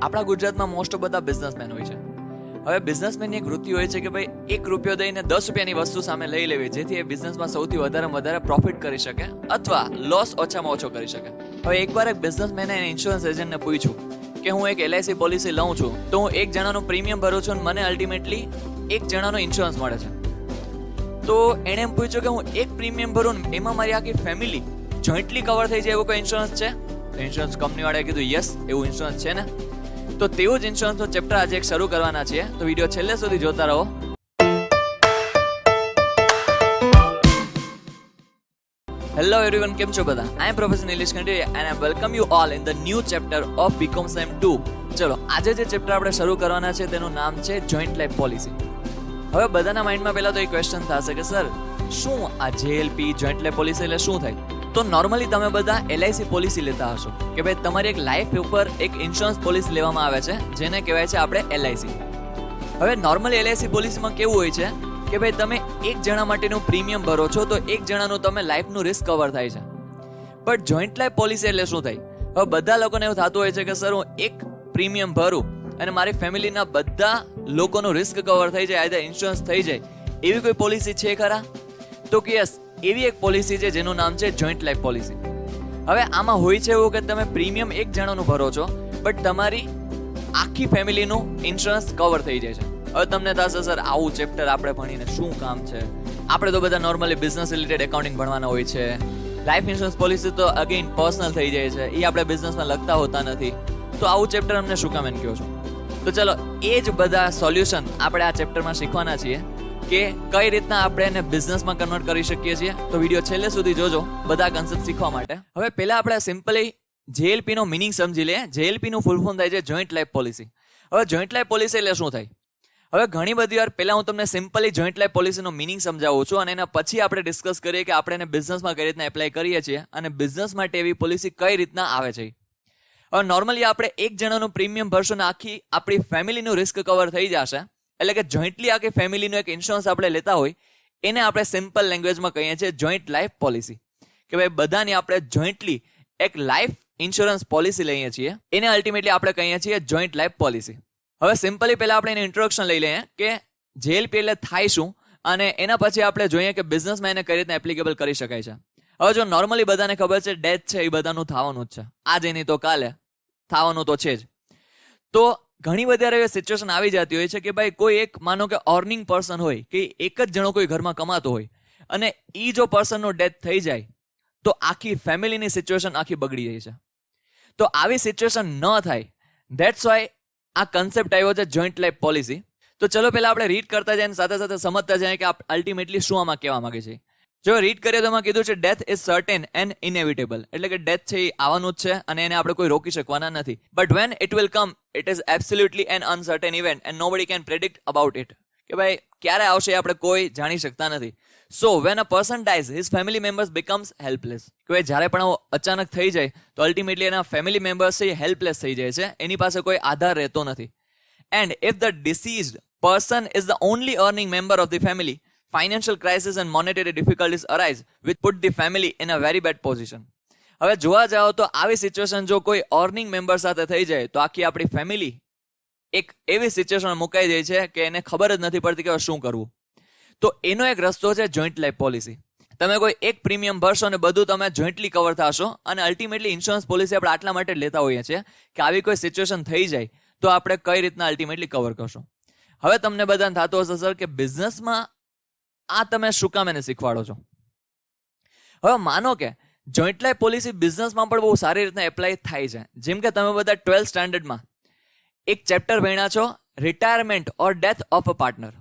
આપણા ગુજરાતમાં most of બધા બિઝનેસમેન હોય છે. હવે બિઝનેસમેનની એક વૃત્તિ હોય છે કે ભાઈ 1 રૂપિયો દઈને 10 રૂપિયાની વસ્તુ સામે લઈ લેવી, જેથી એ બિઝનેસમાં સૌથી વધારે પ્રોફિટ કરી શકે અથવા લોસ ઓછામાં ઓછો કરી શકે. હવે એકવાર એક બિઝનેસમેને ઇન્સ્યોરન્સ એજન્ટને પૂછ્યું કે હું એક LIC પોલિસી લઉં છું તો હું 1 જણાનું પ્રીમિયમ ભરું છું અને મને અલ્ટિમેટલી 1 જણાનો ઇન્સ્યોરન્સ મળે છે. તો એણે એમ પૂછ્યું કે હું એક પ્રીમિયમ ભરું ને એમાં મારી આખી ફેમિલી જોઈન્ટલી કવર થઈ જાય એવો કોઈ ઇન્સ્યોરન્સ છે? તો ઇન્સ્યોરન્સ કંપનીવાળાએ કીધું યસ, એવું ઇન્સ્યોરન્સ છે ને. તો તેવું જ ઇન્સ્યોરન્સનો ચેપ્ટર આજે એક શરૂ કરવાના છીએ, તો વિડીયો છેલ્લે સુધી જોતા રહો. હેલો એવરીવન, કેમ છો બધા? I am professor Nilesh Khanderi and I welcome you all in the new chapter of BCom sem 2. ચલો, આજે જે ચેપ્ટર આપણે શરૂ કરવાના છે તેનું નામ છે જોઈન્ટ લાઈફ પોલિસી. હવે બધાના માઇન્ડમાં પહેલા તો એક ક્વેશ્ચન થશે કે સર, શું આ JLP જોઈન્ટ લાઈફ પોલિસી એટલે શું થાય? તો નોર્મલી તમે બધા LIC પોલિસી લેતા હશો કે ભાઈ તમારી એક લાઈફ ઉપર એક ઇન્સ્યોરન્સ પોલિસી લેવામાં આવે છે, જેને કહેવાય છે આપણે LIC. હવે નોર્મલી LIC પોલિસીમાં કેવું હોય છે કે ભાઈ તમે 1 જણા માટેનું પ્રીમિયમ ભરો છો તો 1 જણાનું તમે લાઈફનું રિસ્ક કવર થાય છે. બટ જોઈન્ટ લાઈફ પોલિસી એટલે શું થાય? હવે બધા લોકોને એવું થતું હોય છે કે સર, હું એક પ્રીમિયમ ભરું અને મારી ફેમિલીના બધા લોકોનું રિસ્ક કવર થઈ જાય, આઈધર ઇન્સ્યોરન્સ થઈ જાય, એવી કોઈ પોલિસી છે ખરા? તો કે યસ, એવી એક પોલિસી છે જેનું નામ છે જોઈન્ટ લાઈફ પોલિસી. હવે આમાં હોય છે એવું કે તમે પ્રીમિયમ 1 જણાનું ભરો છો બટ તમારી આખી ફેમિલીનું ઇન્સ્યોરન્સ કવર થઈ જાય છે. હવે તમને થશે સર, આવું ચેપ્ટર આપણે ભણીને શું કામ છે? આપણે તો બધા નોર્મલી બિઝનેસ રિલેટેડ એકાઉન્ટિંગ ભણવાના હોય છે. લાઈફ ઇન્સ્યોરન્સ પોલિસી તો અગેન પર્સનલ થઈ જાય છે, એ આપણે બિઝનેસમાં લખતા હોતા નથી. તો આવું ચેપ્ટર અમને શું કામ એમ કહો છો? તો ચલો, એ જ બધા સોલ્યુશન આપણે આ ચેપ્ટરમાં શીખવાના છીએ કે કઈ રીતના આપણે એને બિઝનેસમાં કન્વર્ટ કરી શકીએ છીએ. તો વિડીયો છેલ્લે સુધી જોજો બધા કન્સેપ્ટ શીખવા માટે. હવે પહેલા આપણે સિમ્પલી JLP નો મિનિંગ સમજી લઈએ. JLP નું ફૂલ ફોર્મ થાય છે જોઈન્ટ લાઈફ પોલિસી. હવે જોઈન્ટ લાઈફ પોલિસી એટલે શું થાય? હવે ઘણી બધી વાર પહેલા હું તમને સિમ્પલી જોઈન્ટ લાઈફ પોલિસીનો મિનિંગ સમજાવું છું અને એના પછી આપણે ડિસ્કસ કરીએ કે આપણે એને બિઝનેસમાં કઈ રીતના એપ્લાય કરીએ છીએ અને બિઝનેસ માટે એવી પોલિસી કઈ રીતના આવે છે. હવે નોર્મલી આપણે 1 જણાનું પ્રીમિયમ ભરશું ને આખી આપણી ફેમિલીનું રિસ્ક કવર થઈ જશે, એટલે કે જોઈન્ટલી આખી ફેમિલીનું એક ઇન્સ્યોરન્સ આપણે લેતા હોય, એને આપણે સિમ્પલ લેંગ્વેજમાં કહીએ છીએ જોઈન્ટ લાઈફ પોલિસી. કે ભાઈ બધાની આપણે જોઈન્ટલી એક લાઈફ ઇન્સ્યોરન્સ પોલિસી લઈએ છીએ, એને અલ્ટિમેટલી આપણે કહીએ છીએ જોઈન્ટ લાઈફ પોલિસી. હવે સિમ્પલી પહેલા આપણે એનું ઇન્ટ્રોડક્શન લઈ લઈએ કે JLP એટલે થાય શું, અને એના પછી આપણે જોઈએ કે બિઝનેસમાં એને કઈ રીતના એપ્લિકેબલ કરી શકાય છે. હવે જો નોર્મલી બધાને ખબર છે ડેથ છે એ બધાનું થવાનું જ છે, આજે નહીં તો કાલે થવાનું તો છે જ. તો ઘણી બધી એવી સિચ્યુએશન આવી જતી હોય છે કે ભાઈ કોઈ એક માનો કે અર્નિંગ પર્સન હોય કે એક જ જણો કોઈ ઘરમાં કમાતો હોય અને એ જો પર્સનનો ડેથ થઈ જાય તો આખી ફેમિલીની સિચ્યુએશન આખી બગડી જાય છે. તો આવી સિચ્યુએશન ન થાય, ધેટ્સ વાય આ કન્સેપ્ટ આવ્યો છે જોઈન્ટ લાઈફ પોલિસી. તો ચલો પહેલા આપણે રીડ કરતા જઈએ અને સાથે સાથે સમજતા જઈએ કે અલ્ટિમેટલી શું આમાં કહેવા માંગે છે. જો રીડ કરીએ તો એમાં કીધું છે death is certain and inevitable, એટલે કે ડેથ છે એ આવવાનું જ છે અને એને આપણે કોઈ રોકી શકવાના નથી. But when it will come it is absolutely an uncertain event and nobody can predict about it. કે ભાઈ ક્યારે આવશે આપણે કોઈ જાણી શકતા નથી. So when a person dies his family members becomes helpless. કે ભાઈ જ્યારે પણ આવું અચાનક થઈ જાય તો અલ્ટિમેટલી એના ફેમિલી મેમ્બર્સ છે હેલ્પલેસ થઈ જાય છે, એની પાસે કોઈ આધાર રહેતો નથી. And if the deceased person is the only earning member of the family, financial crisis and monetary difficulties arise which put the family in a very bad position. હવે જોવા જાઓ તો આવી સિચ્યુએશન જો કોઈ અર્નિંગ મેમ્બર સાથે થઈ જાય તો આખી આપણી ફેમિલી એક એવી સિચ્યુએશન મુકાઈ જાય છે કે એને ખબર જ નથી પડતી કે શું કરવું. તો એનો એક રસ્તો છે જોઈન્ટ લાઈફ પોલિસી. તમે કોઈ એક પ્રીમિયમ ભરશો અને બધું તમે જોઈન્ટલી કવર થશો અને અલ્ટિમેટલી ઇન્સ્યોરન્સ પોલિસી આપણે આટલા માટે લેતા હોઈએ છીએ કે આવી કોઈ સિચ્યુએશન થઈ જાય તો આપણે કઈ રીતના અલ્ટિમેટલી કવર કરશું. હવે તમને બધાને થતું હશે સર કે બિઝનેસમાં આ તમે શું કામ એને શીખવાડો છો? હવે માનો કે જોઈન્ટ લાઈફ પોલિસી બિઝનેસમાં પણ બહુ સારી રીતના એપ્લાય થાય છે. જેમ કે તમે બધા 12th સ્ટાન્ડર્ડમાં એક ચેપ્ટર ભણ્યા છો, retirement or death of a partner.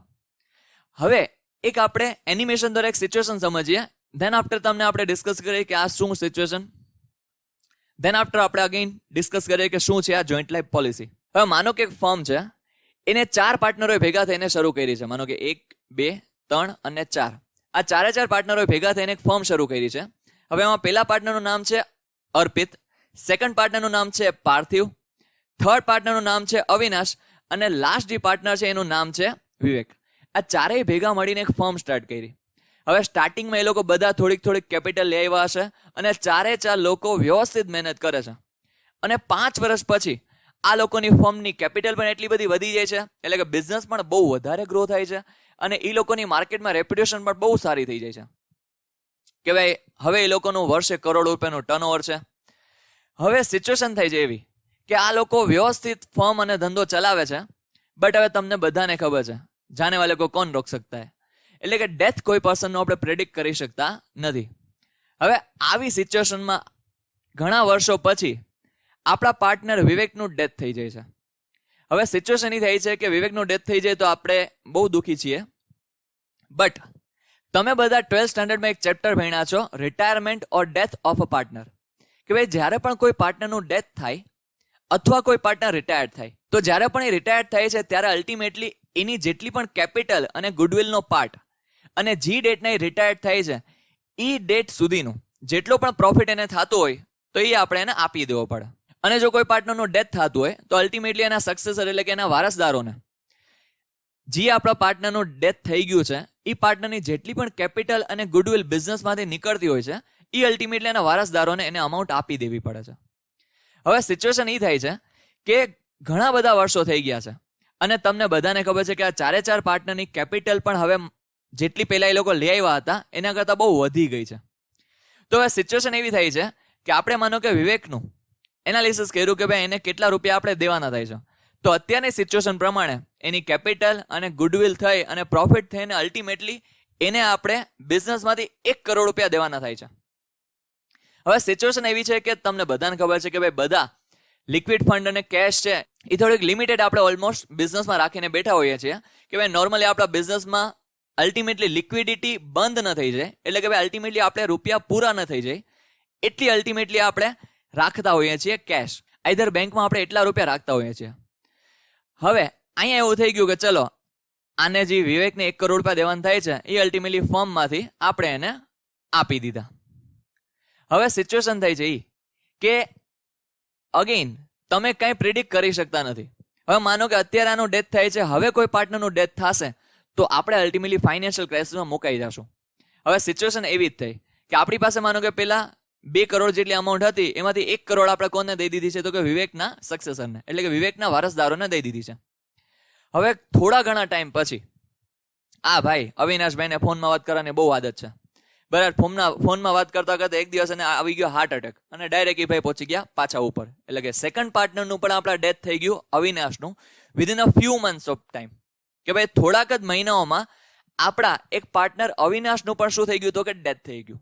હવે એક આપણે એનિમેશન દ્વારા એક સિચ્યુએશન સમજીએ, ધેન આફ્ટર તમને આપણે ડિસ્કસ કરીએ કે આ શું સિચ્યુએશન, ધેન આફ્ટર આપણે અગેન ડિસ્કસ કરીએ કે શું છે આ જોઈન્ટ લાઈફ પોલિસી. હવે માનો કે એક ફર્મ છે, એને 4 પાર્ટનરોએ ભેગા થઈને શરૂ કરી છે. માનો કે 1, 2, 3 અને 4. આ 4 પાર્ટનરોએ ભેગા થઈને એક ફર્મ શરૂ કરી છે. હવે એમાં પહેલા પાર્ટનરનું નામ છે અર્પિત, સેકન્ડ પાર્ટનરનું નામ છે પાર્થિવ, થર્ડ પાર્ટનરનું નામ છે અવિનાશ અને લાસ્ટ જે પાર્ટનર છે એનું નામ છે વિવેક. આ ચારેય ભેગા મળીને એક ફર્મ સ્ટાર્ટ કરી. હવે સ્ટાર્ટિંગમાં એ લોકો બધા થોડીક કેપિટલ લઈ આવ્યા હશે અને 4 લોકો વ્યવસ્થિત મહેનત કરે છે અને 5 વર્ષ પછી આ લોકોની ફર્મની કેપિટલ પણ એટલી બધી વધી જાય છે, એટલે કે બિઝનેસ પણ બહુ વધારે ગ્રો થાય છે અને એ લોકોની માર્કેટમાં રેપ્યુટેશન પણ બહુ સારી થઈ જાય છે કે ભાઈ હવે એ લોકોનું વર્ષે કરોડ રૂપિયાનું ટર્નઓવર છે. હવે સિચ્યુએશન થઈ છે એવી કે આ લોકો વ્યવસ્થિત ફર્મ અને ધંધો ચલાવે છે, બટ હવે તમને બધાને ખબર છે જાને વાલે કો કોણ રોક શકતા હે, એટલે કે ડેથ કોઈ પર્સનનો આપણે પ્રેડિક્ટ કરી શકતા નથી. હવે આવી સિચ્યુએશનમાં ઘણા વર્ષો પછી આપણા પાર્ટનર વિવેકનું ડેથ થઈ જાય છે. હવે સિચ્યુએશન એ થઈ છે કે વિવેકનું ડેથ થઈ જાય તો આપણે બહુ દુઃખી છીએ, બટ તમે બધા 12th સ્ટાન્ડર્ડમાં એક ચેપ્ટર ભણ્યા છો, retirement or death of a partner, કે ભાઈ જ્યારે પણ કોઈ પાર્ટનરનું ડેથ થાય અથવા કોઈ પાર્ટનર રિટાયર્ડ થાય, તો જ્યારે પણ એ રિટાયર્ડ થાય છે ત્યારે અલ્ટિમેટલી એની જેટલી પણ કેપિટલ અને ગુડવિલનો પાર્ટ અને જે ડેટના એ રિટાયર્ડ થાય છે એ ડેટ સુધીનું જેટલો પણ પ્રોફિટ એને થતો હોય તો એ આપણે એને આપી દેવો પડે. અને જો કોઈ પાર્ટનરનું ડેથ થતું હોય તો અલ્ટિમેટલી એના સક્સેસર એટલે કે એના વારસદારોને જે આપણા પાર્ટનરનું ડેથ થઈ ગયું છે એ પાર્ટનરની જેટલી પણ કેપિટલ અને ગુડવિલ બિઝનેસમાંથી નીકળતી હોય છે એ અલ્ટિમેટલી એના વારસદારોને એને અમાઉન્ટ આપી દેવી પડે છે. હવે સિચ્યુએશન એ થાય છે કે ઘણા બધા વર્ષો થઈ ગયા છે અને તમને બધાને ખબર છે કે આ ચારે ચાર પાર્ટનરની કેપિટલ પણ હવે જેટલી પહેલા એ લોકો લઈ આવ્યા હતા એના કરતાં બહુ વધી ગઈ છે. તો હવે સિચ્યુએશન એવી થઈ છે કે આપણે માનો કે વિવેકનું એનાલિસિસ કર્યું કે ભાઈ એને કેટલા રૂપિયા આપણે દેવાના થાય છે, તો અત્યારની સિચ્યુએશન પ્રમાણે એની કેપિટલ અને ગુડવિલ થઈ અને પ્રોફિટ થઈને અલ્ટિમેટલી એને આપણે બિઝનેસમાંથી 1 કરોડ રૂપિયા દેવાના થાય છે. હવે સિચ્યુએશન એવી છે કે તમને બધાને ખબર છે કે ભાઈ બધા લિક્વિડ ફંડ અને કેશ છે એ થોડીક લિમિટેડ આપણે ઓલમોસ્ટ બિઝનેસમાં રાખીને બેઠા હોઈએ છીએ કે ભાઈ નોર્મલી આપણા બિઝનેસમાં અલ્ટિમેટલી લિક્વિડિટી બંધ ન થઈ જાય, એટલે કે ભાઈ અલ્ટિમેટલી આપણે રૂપિયા પૂરા ન થઈ જાય એટલી અલ્ટિમેટલી આપણે રાખતા હોઈએ છીએ કેશ, આઈધર બેંકમાં આપણે એટલા રૂપિયા રાખતા હોઈએ છીએ. હવે અહીંયા એવું થઈ ગયું કે ચલો આને જે વિવેકને 1 કરોડ રૂપિયા દેવાના થાય છે એ અલ્ટિમેટલી ફર્મમાંથી આપણે એને આપી દીધા. હવે સિચ્યુએશન થઈ છે એ કે અગેન તમે કંઈ પ્રિડિક્ટ કરી શકતા નથી. હવે માનો કે અત્યારે આનું ડેથ થાય છે, હવે કોઈ પાર્ટનરનું ડેથ થશે તો આપણે અલ્ટિમેટલી ફાઇનાન્શિયલ ક્રાઇસિસમાં મુકાઈ જશું. હવે સિચ્યુએશન એવી જ થઈ કે આપણી પાસે માનો કે પેલા 2 કરોડ જેટલી અમાઉન્ટ હતી એમાંથી 1 કરોડ આપણે કોને દઈ દીધી છે તો કે વિવેકના સક્સેસરને, એટલે કે વિવેકના વારસદારોને દઈ દીધી છે. હવે થોડા ઘણા ટાઈમ પછી આ ભાઈ અવિનાશભાઈને ફોનમાં વાત કરવાની બહુ આદત છે, બરાબર. ફોનમાં વાત કરતા કરતા એક દિવસ એને આવી ગયો હાર્ટ એટેક અને ડાયરેક્ટ એ ભાઈ પહોંચી ગયા પાછા ઉપર, એટલે કે સેકન્ડ પાર્ટનરનું પણ આપણા ડેથ થઈ ગયું અવિનાશનું within a few months of time, કે ભાઈ થોડાક જ મહિનાઓમાં આપણા એક પાર્ટનર અવિનાશનું પણ શું થઈ ગયું તો કે ડેથ થઈ ગયું.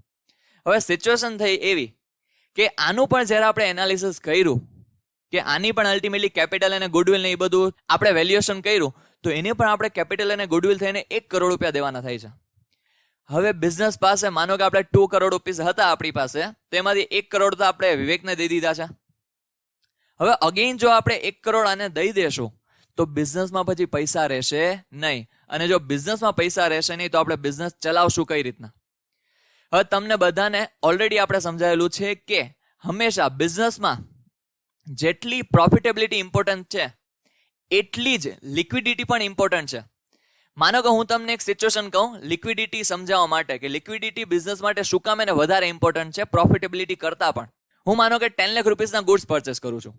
હવે સિચ્યુએશન થઈ એવી કે આનું પણ જ્યારે આપણે એનાલિસિસ કર્યું કે આની પણ અલ્ટિમેટલી કેપિટલ અને ગુડવિલ ને એ બધું આપણે વેલ્યુએશન કર્યું તો એને પણ આપણે કેપિટલ અને ગુડવિલ થઈને 1 કરોડ રૂપિયા દેવાના થાય છે. હવે બિઝનેસ પાસે માનો કે આપણે 2 કરોડ રૂપીસ હતા આપણી પાસે, તો એમાંથી 1 કરોડ તો આપણે વિવેકને દઈ દીધા છે. હવે અગેન જો આપણે 1 કરોડ આને દઈ દેશું તો બિઝનેસમાં પછી પૈસા રહેશે નહીં, અને જો બિઝનેસમાં પૈસા રહેશે નહીં તો આપણે બિઝનેસ ચલાવશું કઈ રીતના. હવે તમને બધાને ઓલરેડી આપણે સમજાયેલું છે કે હંમેશા બિઝનેસમાં જેટલી પ્રોફિટેબિલિટી ઇમ્પોર્ટન્ટ છે એટલી જ લિક્વિડિટી પણ ઇમ્પોર્ટન્ટ છે. માનો કે હું તમને એક સિચ્યુએશન કહું લિક્વિડિટી સમજાવવા માટે કે લિક્વિડિટી બિઝનેસ માટે શું કામ એને વધારે ઇમ્પોર્ટન્ટ છે પ્રોફિટેબિલિટી કરતા પણ. હું માનો કે 10 લાખ રૂપીસના ગુડ્સ પરચેસ કરું છું.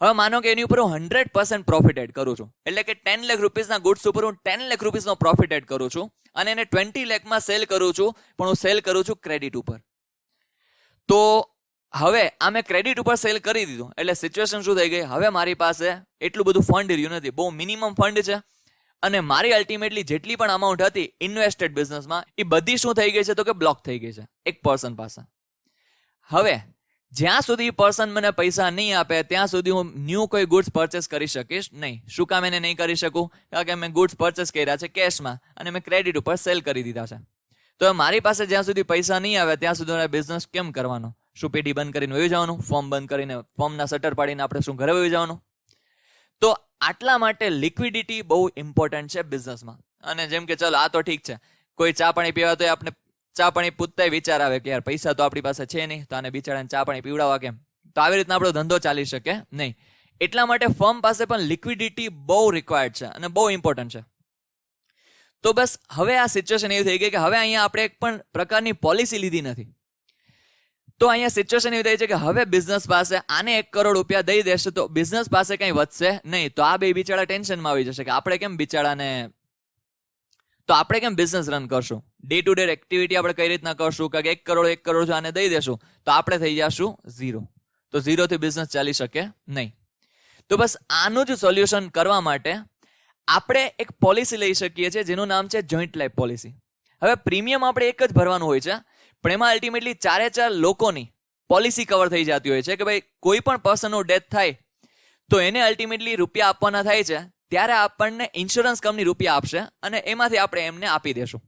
હવે માનો કે એની ઉપર હું 100% પ્રોફિટ એડ કરું છું, એટલે કે 10 લાખ રૂપીસના ગુડ્સ ઉપર હું 10 લાખ રૂપીસનો પ્રોફિટ એડ કરું છું અને એને 20 લાખમાં સેલ કરું છું, પણ હું સેલ કરું છું ક્રેડિટ ઉપર. તો હવે આ મેં ક્રેડિટ ઉપર સેલ કરી દીધું એટલે સિચ્યુએશન શું થઈ ગઈ, હવે મારી પાસે એટલું બધું ફંડ રહ્યું નથી, બહુ મિનિમમ ફંડ છે અને મારી અલ્ટિમેટલી જેટલી પણ અમાઉન્ટ હતી ઇન્વેસ્ટેડ બિઝનેસમાં એ બધી શું થઈ ગઈ છે તો કે બ્લોક થઈ ગઈ છે એક પર્સન પાસે. હવે જ્યાં સુધી પર્સન મને પૈસા નહીં આપે ત્યાં સુધી હું ન્યૂ કોઈ ગુડ્સ પરચેસ કરી શકીશ નહીં. શું કામ એને નહીં કરી શકું? કારણ કે મેં ગુડ્સ પરચેસ કર્યા છે કેશમાં અને મેં ક્રેડિટ ઉપર સેલ કરી દીધા છે. તો મારી પાસે જ્યાં સુધી પૈસા નહીં આવે ત્યાં સુધી મારે બિઝનેસ કેમ કરવાનો? શું પેઢી બંધ કરીને વહી જવાનું? ફોર્મ બંધ કરીને ફોર્મના શટર પાડીને આપણે શું ઘરે વહી જવાનું? તો આટલા માટે લિક્વિડિટી બહુ ઇમ્પોર્ટન્ટ છે બિઝનેસમાં. અને જેમ કે ચલો આ તો ઠીક છે, કોઈ ચા પાણી પીવા તો આપણે ચા પાણી પૂછતા વિચાર આવે કે યાર પૈસા તો આપણી પાસે છે નહીં, તો આને બિચારાને ચા પાણી પીવડાવવા કેમ? તો આવી રીતના આપણો ધંધો ચાલી શકે નહીં. એટલા માટે ફર્મ પાસે પણ લિક્વિડિટી બહુ રિક્વાયર્ડ છે અને બહુ ઇમ્પોર્ટન્ટ છે. તો બસ હવે આ સિચ્યુએશન એવી થઈ ગઈ કે હવે અહીંયા આપણે એક પણ પ્રકારની પોલિસી લીધી નથી. તો અહીંયા સિચ્યુએશન એવી થઈ છે કે હવે બિઝનેસ પાસે આને 1 કરોડ રૂપિયા દઈ દેશે તો બિઝનેસ પાસે કંઈ વધશે નહીં. તો આ બે બિચારા ટેન્શનમાં આવી જશે કે આપણે કેમ બિચારાને, તો આપણે કેમ બિઝનેસ રન કરશું, ડે ટુ ડે એક્ટિવિટી આપણે કઈ રીતના કરશું, કે 1 કરોડ જો આને દઈ દેશું તો આપણે થઈ જશું 0. તો 0 થી બિઝનેસ ચાલી શકે નહીં. તો બસ આનું જ સોલ્યુશન કરવા માટે આપણે એક પોલિસી લઈ શકીએ છીએ જેનું નામ છે જોઈન્ટ લાઈફ પોલિસી. હવે પ્રીમિયમ આપણે એક જ ભરવાનું હોય છે, પણ એમાં અલ્ટિમેટલી 4 લોકોની પોલિસી કવર થઈ જતી હોય છે કે ભાઈ કોઈ પણ પર્સનનું ડેથ થાય તો એને અલ્ટિમેટલી રૂપિયા આપવાના થાય છે, ત્યારે આપણને ઇન્સ્યોરન્સ કંપની રૂપિયા આપશે અને એમાંથી આપણે એમને આપી દેશું.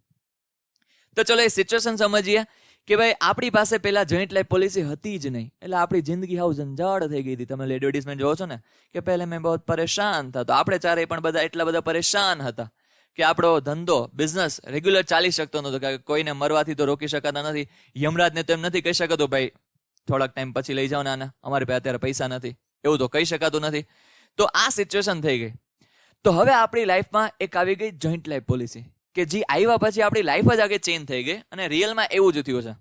તો ચલો એ સિચ્યુએશન સમજીએ કે ભાઈ આપણી પાસે પેલા જોઈન્ટ લાઈફ પોલિસી હતી જ નહીં, એટલે આપણી જિંદગી હાવ ઝંઝાળ થઈ ગઈ હતી. તમે એડવર્ટાઇઝમેન્ટ જોવો છો ને કે પહેલે મેં બહુ પરેશાન હતા, તો આપણે ચારેય પણ બધા એટલા બધા પરેશાન હતા કે આપણો ધંધો બિઝનેસ રેગ્યુલર ચાલી શકતો નહોતો, કે કોઈને મરવાથી તો રોકી શકાતા નથી. યમરાજને તો એમ નથી કહી શકાતું ભાઈ થોડાક ટાઈમ પછી લઈ જાઓ ને આને, અમારી પાસે અત્યારે પૈસા નથી, એવું તો કહી શકાતું નથી. તો આ સિચ્યુએશન થઈ ગઈ. તો હવે આપણી લાઈફમાં એક આવી ગઈ જોઈન્ટ લાઈફ પોલિસી કે જે આવ્યા પછી આપણી લાઈફ જ આગળ ચેન્જ થઈ ગઈ અને રિયલમાં એવું જ થયું છે.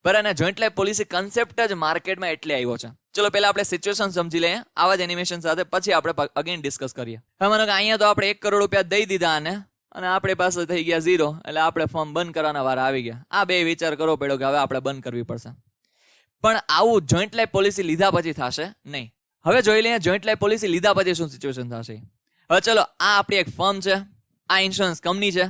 બરાબર, અને જોઈન્ટ લાઈફ પોલિસી કન્સેપ્ટ જ માર્કેટમાં એટલે આવ્યો છે. ચલો પહેલા આપણે સિચ્યુએશન સમજી લઈએ આવા જ એનિમેશન સાથે, પછી આપણે અગેન ડિસ્કસ કરીએ. હવે માનો કે અહીંયા તો આપણે 1 કરોડ રૂપિયા દઈ દીધા આને અને આપણી પાસે થઈ ગયા 0, એટલે આપણે ફોર્મ બંધ કરવાના વારા આવી ગયા. આ બે વિચાર કરવો પડ્યો કે હવે આપણે બંધ કરવી પડશે. પણ આવું જોઈન્ટ લાઈફ પોલિસી લીધા પછી થશે નહીં. હવે જોઈ લઈએ જોઈન્ટ લાઈફ પોલિસી લીધા પછી શું સિચ્યુએશન થશે. હવે ચલો આ આપણી એક ફર્મ છે, આ ઇન્સ્યોરન્સ કંપની છે.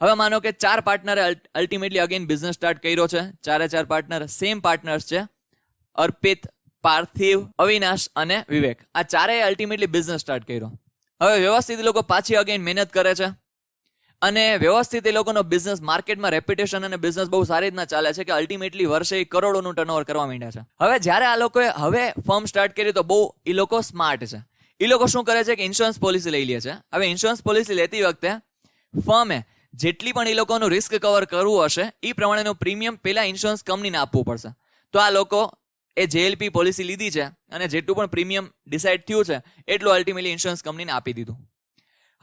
હવે માનો કે 4 પાર્ટનરે અલ્ટિમેટલી અગેન બિઝનેસ સ્ટાર્ટ કર્યો છે. 4 પાર્ટનર સેમ પાર્ટનર્સ છે, અર્પિત, પાર્થિવ, અવિનાશ અને વિવેક. આ ચારેય અલ્ટિમેટલી બિઝનેસ સ્ટાર્ટ કર્યો. હવે વ્યવસ્થિત એ લોકો પાછી અગેન મહેનત કરે છે અને વ્યવસ્થિત એ લોકોનો બિઝનેસ માર્કેટમાં રેપ્યુટેશન અને બિઝનેસ બહુ સારી રીતના ચાલે છે કે અલ્ટિમેટલી વર્ષે કરોડોનું ટર્નઓવર કરવા માંડ્યા છે. હવે જ્યારે આ લોકોએ હવે ફર્મ સ્ટાર્ટ કરી તો બહુ એ લોકો સ્માર્ટ છે. એ લોકો શું કરે છે કે ઇન્સ્યોરન્સ પોલિસી લઈ લે છે. હવે ઇન્સ્યોરન્સ પોલિસી લેતી વખતે ફર્મે જેટલી પણ એ લોકોનું રિસ્ક કવર કરવું હશે એ પ્રમાણેનું પ્રીમિયમ પેલા ઇન્સ્યોરન્સ કંપનીને આપવું પડશે. તો આ લોકો એ જેએલપી પોલિસી લીધી છે અને જેટલું પણ પ્રીમિયમ ડિસાઇડ થયું છે એટલું અલ્ટિમેટલી ઇન્સ્યોરન્સ કંપનીને આપી દીધું.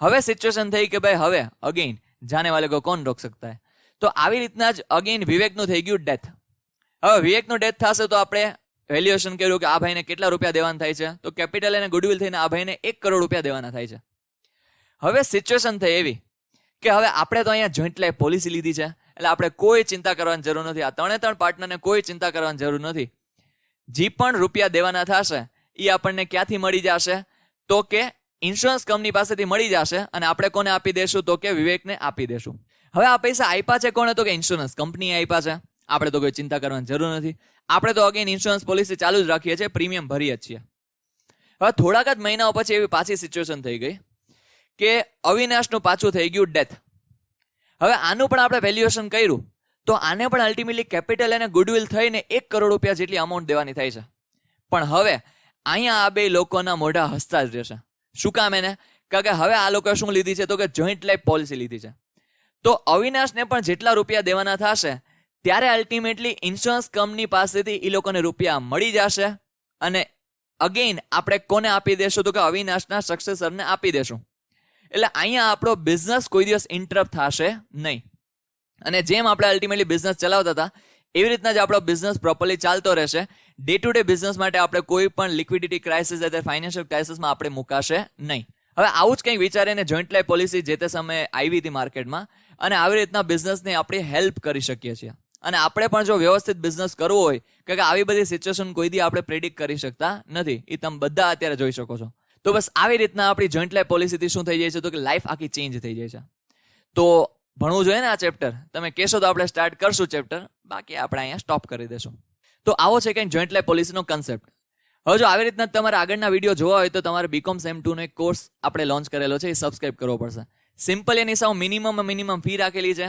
હવે સિચ્યુએશન થઈ કે ભાઈ હવે અગેન જાને વાલે કો કોણ રોક સકતા હે. તો આવી રીતના જ અગેન વિવેકનું થઈ ગયું ડેથ. હવે વિવેકનું ડેથ થશે તો આપણે વેલ્યુએશન કર્યું કે આ ભાઈને કેટલા રૂપિયા દેવાના થાય છે, તો કેપિટલ અને ગુડવિલ થઈને આ ભાઈને 1 કરોડ રૂપિયા દેવાના થાય છે. હવે સિચ્યુએશન થઈ એવી કે હવે આપણે તો અહીંયા જોઈન્ટ લાઈફ પોલિસી લીધી છે, એટલે આપણે કોઈ ચિંતા કરવાની જરૂર નથી. આ 3 પાર્ટનરને કોઈ ચિંતા કરવાની જરૂર નથી. જે પણ રૂપિયા દેવાના થશે એ આપણને ક્યાંથી મળી જશે, તો કે ઇન્સ્યોરન્સ કંપની પાસેથી મળી જશે અને આપણે કોને આપી દેશું, તો કે વિવેકને આપી દેશું. હવે આ પૈસા આપ્યા છે કોને, તો કે ઇન્સ્યોરન્સ કંપનીએ આપ્યા છે. આપણે તો કોઈ ચિંતા કરવાની જરૂર નથી. આપણે તો અગેન ઇન્સ્યોરન્સ પોલિસી ચાલુ જ રાખીએ છીએ, પ્રીમિયમ ભરીએ જ છીએ. હવે થોડાક જ મહિનાઓ પછી એવી પાછી સિચ્યુએશન થઈ ગઈ કે અવિનાશનું પાછું થઈ ગયું ડેથ. હવે આનું પણ આપણે વેલ્યુએશન કર્યું તો આને પણ અલ્ટિમેટલી કેપિટલ અને ગુડવિલ થઈને 1 કરોડ રૂપિયા જેટલી અમાઉન્ટ દેવાની થાય છે. પણ હવે અહીંયા આ બે લોકોના મોઢા હસતા જ રહેશે. શું કામ એને? કારણ કે હવે આ લોકોએ શું લીધી છે, તો કે જોઈન્ટ લાઈફ પોલિસી લીધી છે. તો અવિનાશને પણ જેટલા રૂપિયા દેવાના થશે ત્યારે અલ્ટિમેટલી ઇન્સ્યોરન્સ કંપની પાસેથી એ લોકોને રૂપિયા મળી જશે અને અગેન આપણે કોને આપી દેશું, તો કે અવિનાશના સક્સેસરને આપી દેશું. એટલે અહીંયા આપણો બિઝનેસ કોઈ દિવસ ઇન્ટરપ્ટ થશે નહીં. અને જેમ આપણે અલ્ટિમેટલી બિઝનેસ ચલાવતા હતા એવી રીતના જ આપણો બિઝનેસ પ્રોપરલી ચાલતો રહેશે. ડે ટુ ડે બિઝનેસ માટે આપણે કોઈ પણ લિક્વિડિટી ક્રાઇસિસ અથવા ફાઇનાન્શિયલ ક્રાઇસિસમાં આપણે મુકાશે નહીં. હવે આવું જ કંઈક વિચારીને જોઈન્ટ લાઈફ પોલિસી જે તે સમયે આવી હતી માર્કેટમાં અને આવી રીતના બિઝનેસને આપણે હેલ્પ કરી શકીએ છીએ. અને આપણે પણ જો વ્યવસ્થિત બિઝનેસ કરવો હોય કે આવી બધી સિચ્યુએશન કોઈ દી આપણે પ્રેડિક્ટ કરી શકતા નથી, એ તમે બધા અત્યારે જોઈ શકો છો. તો બસ આવી રીતના આપણી જોઈન્ટ લાઈફ પોલિસીથી શું થઈ જાય છે, તો કે લાઈફ આખી ચેન્જ થઈ જાય છે. તો ભણવું જોઈએ ને આ ચેપ્ટર. તમે કહેશો તો આપણે સ્ટાર્ટ કરશું ચેપ્ટર, બાકી આપણે અહીંયા સ્ટોપ કરી દેશું. તો આવો છે કંઈક જોઈન્ટ લાઈફ પોલિસીનો કન્સેપ્ટ. હવે જો આવી રીતના તમારે આગળના વિડીયો જોવા હોય તો તમારે બીકોમ સેમ 2 નો એક કોર્સ આપણે લોન્ચ કરેલો છે, એ સબસ્ક્રાઇબ કરવો પડશે. સિમ્પલ એની સાવ મિનિમમ ફી રાખેલી છે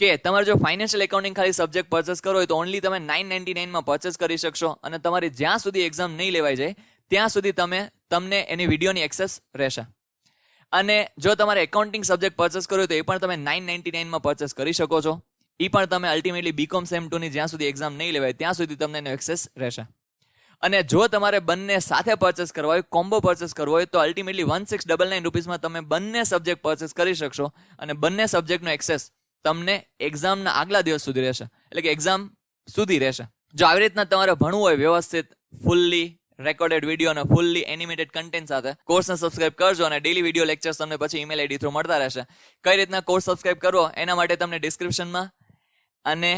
કે તમારે જો ફાઇનાન્શિયલ એકાઉન્ટિંગ ખાલી સબ્જેક્ટ પરચેસ કરવો હોય તો ઓનલી તમે 999 માં પરચેસ કરી શકશો અને તમારી જ્યાં સુધી એક્ઝામ નહીં લેવાઈ જાય ત્યાં સુધી તમને એની વિડીયોની એક્સેસ રહેશે. અને જો તમારે એકાઉન્ટિંગ સબ્જેક્ટ પરચેસ કરવો હોય તો એ પણ તમે 999 માં પરચેસ કરી શકો છો. એ પણ તમે અલ્ટિમેટલી બીકોમ સેમ 2 ની જ્યાં સુધી એક્ઝામ નહીં લેવાય ત્યાં સુધી તમને એનો એક્સેસ રહેશે. અને જો તમારે બંને સાથે પરચેસ કરવા હોય, કોમ્બો પરચેસ કરવો હોય તો અલ્ટિમેટલી 1699 રૂપીસમાં તમે બંને સબ્જેક્ટ પરચેસ કરી શકશો અને બંને સબ્જેક્ટનો એક્સેસ તમને એક્ઝામના આગલા દિવસ સુધી રહેશે, એટલે કે એક્ઝામ સુધી રહેશે. જો આવી રીતના તમારે ભણવું હોય વ્યવસ્થિત, ફૂલ્લી રેકોર્ડેડ વિડીયો અને ફૂલ્લી એનિમેટેડ કન્ટેન્ટ સાથે, કોર્સને સબસ્ક્રાઇબ કરજો અને ડેલી વિડીયો લેક્ચર્સ તમને પછી ઈમેલ આઈડી થ્રુ મળતા રહેશે. કઈ રીતના કોર્સ સબસ્ક્રાઇબ કરવો એના માટે તમને ડિસ્ક્રિપ્શનમાં અને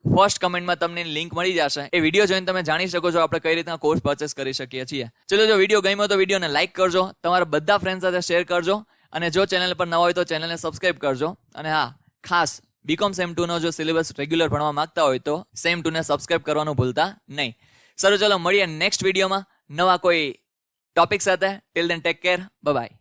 ફર્સ્ટ કમેન્ટમાં તમને લિંક મળી જશે. એ વિડીયો જોઈને તમે જાણી શકો છો આપણે કઈ રીતના કોર્સ પરચેસ કરી શકીએ છીએ. ચલો, જો વિડીયો ગમ્યો તો વિડીયોને લાઇક કરજો, તમારા બધા ફ્રેન્ડ સાથે શેર કરજો અને જો ચેનલ પર નવા હોય તો ચેનલને સબસ્ક્રાઇબ કરજો. અને હા, ખાસ બીકોમ સેમ 2 નો જો સિલેબસ રેગ્યુલર ભણવા માંગતા હોય તો સેમ 2 ને સબસ્ક્રાઇબ કરવાનું ભૂલતા નહીં. સારું, ચલો મળીએ નેક્સ્ટ વિડીયોમાં નવા કોઈ ટોપિક સાથે. Till then take care, bye bye.